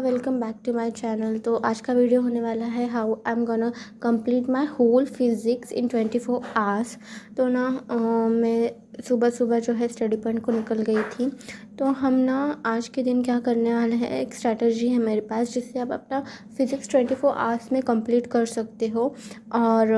Welcome back to my channel. तो आज का वीडियो होने वाला है how I am gonna complete my whole physics in 24 hours. तो ना मैं सुबह सुबह जो है स्टडी पॉइंट को निकल गई थी। तो हम ना आज के दिन क्या करने वाले हैं, एक स्ट्रैटेजी है मेरे पास जिससे आप अपना फिज़िक्स 24 आवर्स में कंप्लीट कर सकते हो और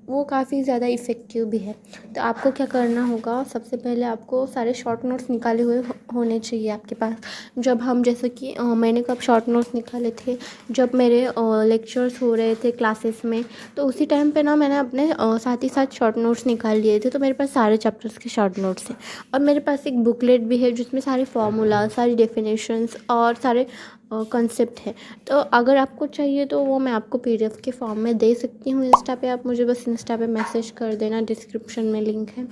वो काफ़ी ज़्यादा इफ़ेक्टिव भी है। तो आपको क्या करना होगा, सबसे पहले आपको सारे शॉर्ट नोट्स निकाले हुए होने चाहिए आपके पास। जब हम जैसे कि मैंने कब शॉर्ट नोट्स निकाले थे, जब मेरे लेक्चर्स हो रहे थे क्लासेस में, तो उसी टाइम पे ना मैंने अपने साथ ही साथ शॉर्ट नोट्स निकाल लिए थे। तो मेरे पास सारे चैप्टर्स के शॉर्ट नोट्स हैं और मेरे पास एक बुकलेट भी है जिसमें सारे फार्मूला, सारी डेफिनेशंस और सारे कंसेप्ट है। तो अगर आपको चाहिए तो वो मैं आपको पीडीएफ के फॉर्म में दे सकती हूँ। इंस्टा पे आप मुझे बस इंस्टा पे मैसेज कर देना, डिस्क्रिप्शन में लिंक है,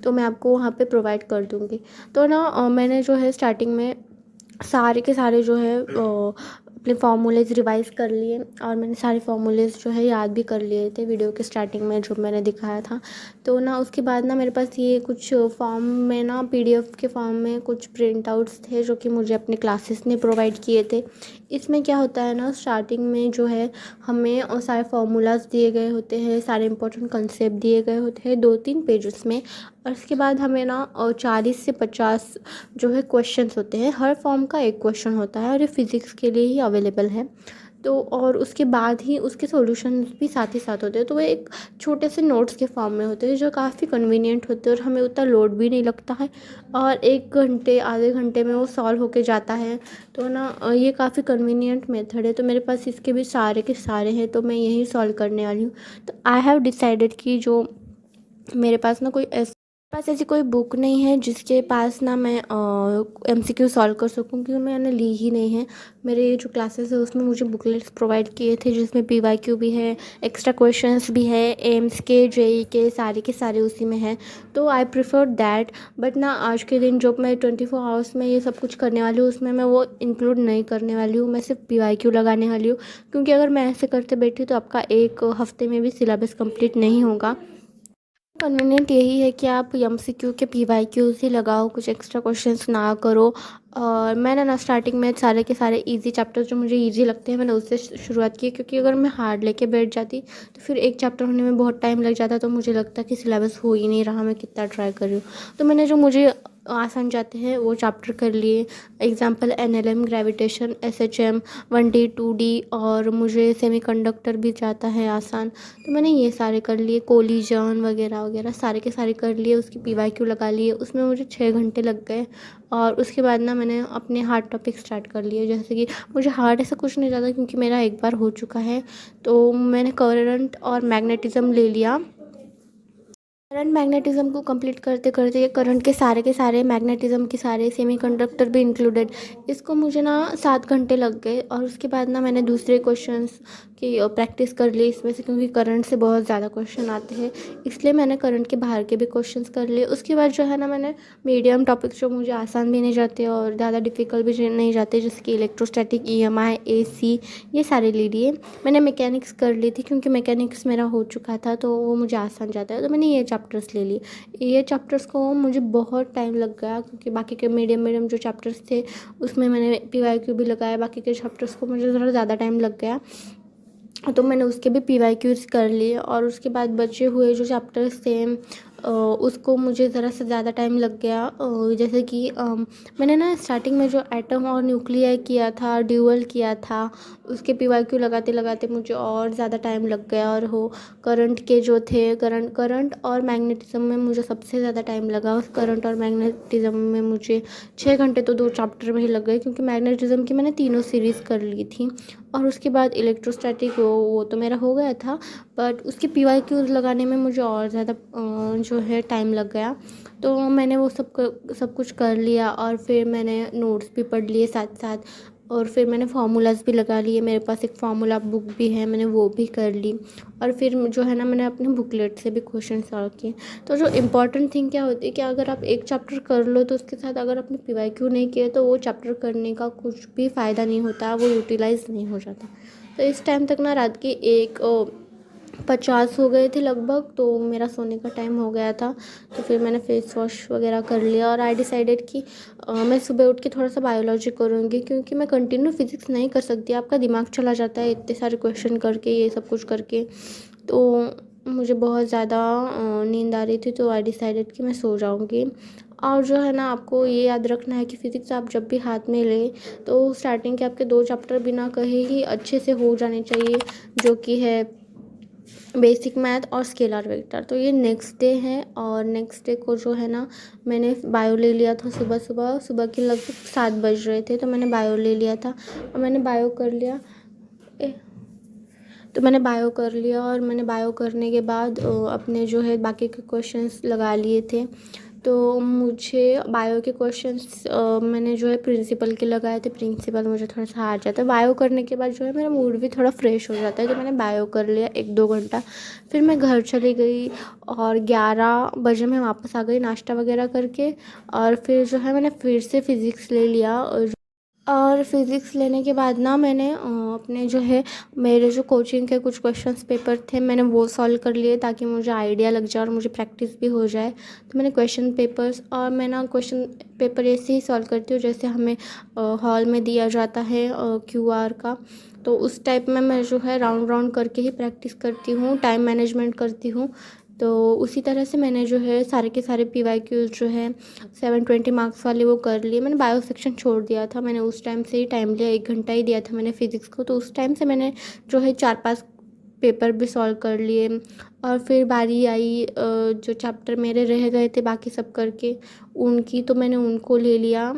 तो मैं आपको वहाँ पे प्रोवाइड कर दूँगी। तो ना मैंने जो है स्टार्टिंग में सारे के सारे जो है अपने फार्मूलेज रिवाइज़ कर लिए और मैंने सारे फार्मूलेज जो है याद भी कर लिए थे वीडियो के स्टार्टिंग में जो मैंने दिखाया था। तो ना उसके बाद ना मेरे पास ये कुछ फॉर्म में ना पीडीएफ के फॉर्म में कुछ प्रिंट आउट्स थे जो कि मुझे अपने क्लासेस ने प्रोवाइड किए थे। इसमें क्या होता है ना, स्टार्टिंग में जो है हमें सारे फार्मूलाज दिए गए होते हैं, सारे इंपॉर्टेंट कंसेप्ट दिए गए होते हैं 2-3 पेजेस में। और उसके बाद हमें ना 40 से 50 जो है क्वेश्चंस होते हैं। हर फॉर्म का एक क्वेश्चन होता है और ये फिज़िक्स के लिए ही अवेलेबल है। तो और उसके बाद ही उसके सॉल्यूशंस भी साथ ही साथ होते हैं। तो वो एक छोटे से नोट्स के फॉर्म में होते हैं जो काफ़ी कन्वीनियंट होते हैं और हमें उतना लोड भी नहीं लगता है और 1 घंटे आधे घंटे में वो सॉल्व होके जाता है। तो ना ये काफ़ी कन्वीनियंट मेथड है। तो मेरे पास इसके भी सारे के सारे हैं, तो मैं यही सॉल्व करने वाली हूँ। तो आई हैव डिसाइडेड कि जो मेरे पास ना ऐसी कोई बुक नहीं है जिसके पास ना मैं एमसीक्यू सॉल्व कर सकूं, क्योंकि मैंने ली ही नहीं है। मेरे जो क्लासेस है उसमें मुझे बुकलेट्स प्रोवाइड किए थे जिसमें पीवाईक्यू भी है, एक्स्ट्रा क्वेश्चंस भी है, एम्स के जेई के सारे उसी में है। तो आई प्रेफर दैट। बट ना आज के दिन जो मैं 24 आवर्स में ये सब कुछ करने वाली हूँ उसमें मैं वो इंक्लूड नहीं करने वाली हूँ। मैं सिर्फ पीवाईक्यू लगाने वाली हूँ, क्योंकि अगर मैं ऐसे करते बैठी तो आपका एक हफ्ते में भी सिलेबस कंप्लीट नहीं होगा। कन्वीनियंट यही है कि आप एमसीक्यू के पीवाईक्यूज ही लगाओ, कुछ एक्स्ट्रा क्वेश्चंस ना करो। और मैंने ना स्टार्टिंग में सारे के सारे इजी चैप्टर्स जो मुझे इजी लगते हैं मैंने उससे शुरुआत की, क्योंकि अगर मैं हार्ड लेके बैठ जाती तो फिर एक चैप्टर होने में बहुत टाइम लग जाता, तो मुझे लगता कि सिलेबस हो ही नहीं रहा, मैं कितना ट्राई कर रही हूँ। तो मैंने जो मुझे आसान जाते हैं वो चैप्टर कर लिए। Example NLM, gravitation, SHM 1D 2D, और मुझे सेमीकंडक्टर भी जाता है आसान, तो मैंने ये सारे कर लिए। कोलिजन वगैरह वगैरह सारे के सारे कर लिए, उसकी पीवाईक्यू लगा लिए, उसमें मुझे 6 घंटे लग गए। और उसके बाद ना मैंने अपने हार्ड टॉपिक स्टार्ट कर लिए, जैसे कि मुझे हार्ड ऐसा कुछ नहीं ज़्यादा क्योंकि मेरा एक बार हो चुका है। तो मैंने करंट और मैग्नेटिज्म ले लिया। करंट मैग्नेटिज्म को कंप्लीट करते करते ये करंट के सारे मैग्नेटिज्म के सारे सेमीकंडक्टर भी इंक्लूडेड, इसको मुझे ना 7 घंटे लग गए। और उसके बाद ना मैंने दूसरे क्वेश्चंस की प्रैक्टिस कर ली इसमें से, क्योंकि करंट से बहुत ज़्यादा क्वेश्चन आते हैं, इसलिए मैंने करंट के बाहर के भी क्वेश्चंस कर लिए। उसके बाद जो है ना मैंने मीडियम टॉपिक्स जो मुझे आसान भी नहीं जाते और ज़्यादा डिफिकल्ट भी नहीं जाते, जैसे कि इलेक्ट्रोस्टैटिक, ईएमआई, एसी, ये सारे ले लिए। मैंने मैकेनिक्स कर ली थी क्योंकि मैकेनिक्स मेरा हो चुका था तो वो मुझे आसान जाता है, तो मैंने ये चैप्टर्स ले लिए। ये चैप्टर्स को मुझे बहुत टाइम लग गया, क्योंकि बाकी के मीडियम मीडियम जो चैप्टर्स थे उसमें मैंने पीवाईक्यू भी लगाया, बाकी के चैप्टर्स को मुझे थोड़ा ज़्यादा टाइम लग गया, तो मैंने उसके भी पीवाईक्यूज कर लिए। और उसके बाद बचे हुए जो चैप्टर्स थे उसको मुझे ज़रा सा ज़्यादा टाइम लग गया। जैसे कि मैंने ना स्टार्टिंग में जो एटम और न्यूक्लियर किया था, ड्यूअल किया था, उसके पीवाईक्यू लगाते लगाते मुझे और ज़्यादा टाइम लग गया। और हो करंट के जो थे, करंट और मैग्नेटिज्म में मुझे सबसे ज़्यादा टाइम लगा। उस करंट और मैग्नेटिज्म में मुझे 6 घंटे तो 2 चैप्टर में ही लग गए, क्योंकि मैग्नेटिज्म की मैंने तीनों सीरीज़ कर ली थी। और उसके बाद इलेक्ट्रोस्टैटिक वो तो मेरा हो गया था, बट उसके पीवाईक्यूज लगाने में मुझे और ज़्यादा जो है टाइम लग गया। तो मैंने वो सब कुछ कर लिया और फिर मैंने नोट्स भी पढ़ लिए साथ साथ, और फिर मैंने फार्मूलाज भी लगा लिए। मेरे पास एक फार्मूला बुक भी है, मैंने वो भी कर ली। और फिर जो है ना मैंने अपने बुकलेट से भी क्वेश्चन सॉल्व किए। तो जो इम्पोर्टेंट थिंग क्या होती है कि अगर आप एक चैप्टर कर लो तो उसके साथ अगर आपने पीवाईक्यू नहीं किया तो वो चैप्टर करने का कुछ भी फ़ायदा नहीं होता, वो यूटिलाइज नहीं हो जाता। तो इस टाइम तक ना रात के 1 50 हो गए थे लगभग, तो मेरा सोने का टाइम हो गया था। तो फिर मैंने फेस वॉश वगैरह कर लिया और आई डिसाइडेड कि मैं सुबह उठ के थोड़ा सा बायोलॉजी करूँगी, क्योंकि मैं कंटिन्यू फिजिक्स नहीं कर सकती, आपका दिमाग चला जाता है इतने सारे क्वेश्चन करके, ये सब कुछ करके। तो मुझे बहुत ज़्यादा नींद आ रही थी, तो आई डिसाइडेड कि मैं सो जाऊँगी। और जो है ना, आपको ये याद रखना है कि फ़िज़िक्स आप जब भी हाथ में लें तो स्टार्टिंग के आपके 2 चैप्टर बिना कहे ही अच्छे से हो जाने चाहिए, जो कि है बेसिक मैथ और स्केलर वेक्टर। तो ये नेक्स्ट डे है, और नेक्स्ट डे को जो है ना, मैंने बायो ले लिया था सुबह के लगभग 7 बज रहे थे, तो मैंने बायो ले लिया था और मैंने बायो कर लिया। तो मैंने बायो कर लिया और मैंने बायो करने के बाद अपने जो है बाकी के क्वेश्चंस लगा लिए थे। तो मुझे बायो के क्वेश्चंस मैंने जो है प्रिंसिपल के लगाए थे। प्रिंसिपल मुझे थोड़ा सा हार्ड जाता है। बायो करने के बाद जो है मेरा मूड भी थोड़ा फ्रेश हो जाता है, तो मैंने बायो कर लिया 1-2 घंटा। फिर मैं घर चली गई और 11 बजे मैं वापस आ गई नाश्ता वगैरह करके। और फिर जो है मैंने फिर से फ़िज़िक्स ले लिया, और फिज़िक्स लेने के बाद ना मैंने अपने जो है मेरे जो कोचिंग के कुछ क्वेश्चंस पेपर थे, मैंने वो सॉल्व कर लिए, ताकि मुझे आइडिया लग जाए और मुझे प्रैक्टिस भी हो जाए। तो मैंने क्वेश्चन पेपर्स, और मैं ना क्वेश्चन पेपर ऐसे ही सॉल्व करती हूँ जैसे हमें हॉल में दिया जाता है क्यूआर का। तो उस टाइप में मैं जो है राउंड राउंड करके ही प्रैक्टिस करती हूँ, टाइम मैनेजमेंट करती हूँ। तो उसी तरह से मैंने जो है सारे के सारे पीवाईक्यूज़ जो है 720 मार्क्स वाले वो कर लिए। मैंने बायो सेक्शन छोड़ दिया था, मैंने उस टाइम से ही टाइम लिया, 1 घंटा ही दिया था मैंने फ़िज़िक्स को। तो उस टाइम से मैंने जो है 4-5 पेपर भी सॉल्व कर लिए। और फिर बारी आई जो चैप्टर मेरे रह गए थे बाकी सब करके उनकी, तो मैंने उनको ले लिया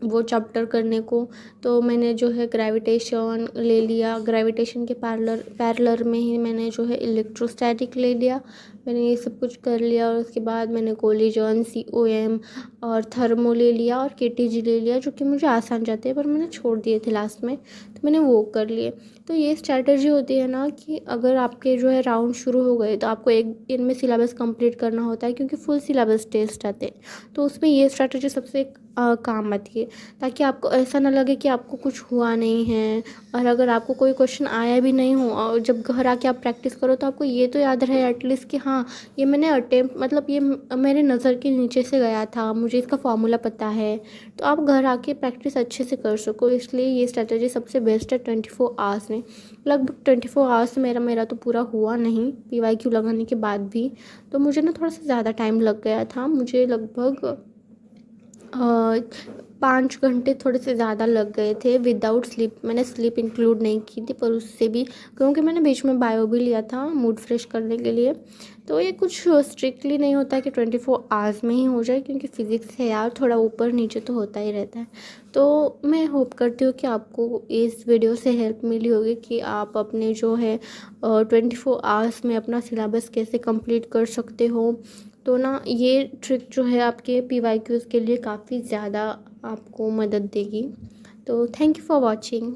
वो चैप्टर करने को। तो मैंने जो है ग्रेविटेशन ले लिया, ग्रेविटेशन के पैरेलल में ही मैंने जो है इलेक्ट्रोस्टैटिक ले लिया। मैंने ये सब कुछ कर लिया, और उसके बाद मैंने कोलिजन, सीओएम और थर्मो ले लिया, और केटीजी ले लिया, जो कि मुझे आसान जाते हैं पर मैंने छोड़ दिए थे लास्ट में, तो मैंने वो कर लिए। तो ये स्ट्रैटेजी होती है ना कि अगर आपके जो है राउंड शुरू हो गए तो आपको एक दिन में सिलेबस कंप्लीट करना होता है, क्योंकि फुल सिलेबस टेस्ट आते हैं। तो उसमें ये स्ट्रैटेजी सबसे काम आती है, ताकि आपको ऐसा ना लगे कि आपको कुछ हुआ नहीं है। और अगर आपको कोई क्वेश्चन आया भी नहीं हो और जब घर आके आप प्रैक्टिस करो, तो आपको ये तो याद रहे एटलीस्ट कि हाँ, ये मैंने अटेम्प्ट, मतलब ये मेरे नज़र के नीचे से गया था, मुझे इसका फॉर्मूला पता है। तो आप घर आके प्रैक्टिस अच्छे से कर सको, इसलिए ये स्ट्रैटेजी सबसे बेस्ट है 24 आवर्स में। लगभग 24 आवर्स मेरा तो पूरा हुआ नहीं पीवाईक्यू लगाने के बाद भी। तो मुझे ना थोड़ा सा ज़्यादा टाइम लग गया था, मुझे लगभग 5 घंटे थोड़े से ज़्यादा लग गए थे विदाउट स्लीप। मैंने स्लीप इंक्लूड नहीं की थी, पर उससे भी, क्योंकि मैंने बीच में बायो भी लिया था मूड फ्रेश करने के लिए। तो ये कुछ स्ट्रिक्टली नहीं होता है कि 24 आवर्स में ही हो जाए, क्योंकि फ़िज़िक्स है यार, थोड़ा ऊपर नीचे तो होता ही रहता है। तो मैं होप करती हूँ कि आपको इस वीडियो से हेल्प मिली होगी कि आप अपने जो है 24 आवर्स में अपना सिलेबस कैसे कंप्लीट कर सकते हो। तो ना ये ट्रिक जो है आपके पीवाईक्यूज़ के लिए काफ़ी ज़्यादा आपको मदद देगी। तो थैंक यू फॉर वॉचिंग।